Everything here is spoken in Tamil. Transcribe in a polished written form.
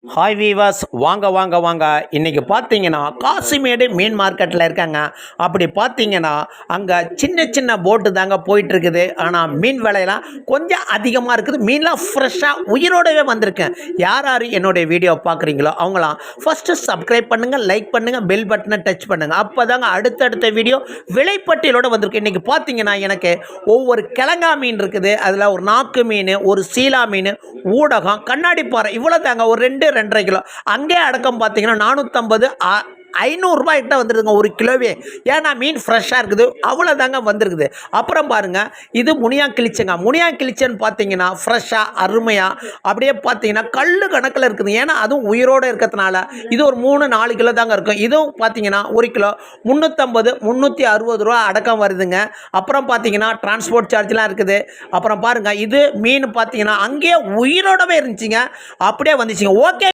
ஹாய் வீவர்ஸ், வாங்க வாங்க வாங்க. இன்றைக்கி பார்த்தீங்கன்னா காசிமேடு மீன் மார்க்கெட்டில் இருக்காங்க. அப்படி பார்த்தீங்கன்னா அங்கே சின்ன சின்ன போட்டு தாங்க போயிட்டுருக்குது. ஆனால் மீன் விலையெல்லாம் கொஞ்சம் அதிகமாக இருக்குது. மீன்லாம் ஃப்ரெஷ்ஷாக உயிரோடவே வந்திருக்கேன். யார் யார் என்னுடைய வீடியோ பார்க்குறீங்களோ அவங்களாம் ஃபஸ்ட்டு சப்ஸ்கிரைப் பண்ணுங்கள், லைக் பண்ணுங்கள், பெல் பட்டனை டச் பண்ணுங்கள். அப்போ தாங்க அடுத்தடுத்த வீடியோ விலைப்பட்டியலோடு வந்திருக்கு. இன்றைக்கி பார்த்தீங்கன்னா எனக்கு ஒவ்வொரு கிழங்கா மீன் இருக்குது. அதில் ஒரு நாக்கு மீன், ஒரு சீலா மீன், ஊடகம், கண்ணாடி பாறை, இவ்வளோ தாங்க. ஒரு 2-2.5 கிலோ அங்கே அடக்கம் பார்த்தீங்கன்னா 450 500 கிட்ட வந்துருதுங்க ஒரு கிலோவே. ஏன்னா மீன் ஃப்ரெஷ்ஷாக இருக்குது, அவ்வளோதாங்க வந்திருக்குது. அப்புறம் பாருங்கள், இது முனியாங்கிளிச்சங்க. முனியாங்கிளிச்சன்னு பார்த்தீங்கன்னா ஃப்ரெஷ்ஷாக அருமையாக அப்படியே பார்த்தீங்கன்னா கல் கணக்கில் இருக்குது. ஏன்னா அதுவும் உயிரோடு இருக்கிறதுனால இது ஒரு 3-4 கிலோ தாங்க இருக்கும். இதுவும் பார்த்தீங்கன்னா 1 கிலோ 350 360 ரூபா அடக்கம் வருதுங்க. அப்புறம் பார்த்தீங்கன்னா டிரான்ஸ்போர்ட் சார்ஜ்லாம் இருக்குது. அப்புறம் பாருங்கள், இது மீன் பார்த்தீங்கன்னா அங்கேயே உயிரோடவே இருந்துச்சுங்க, அப்படியே வந்துச்சுங்க. ஓகே.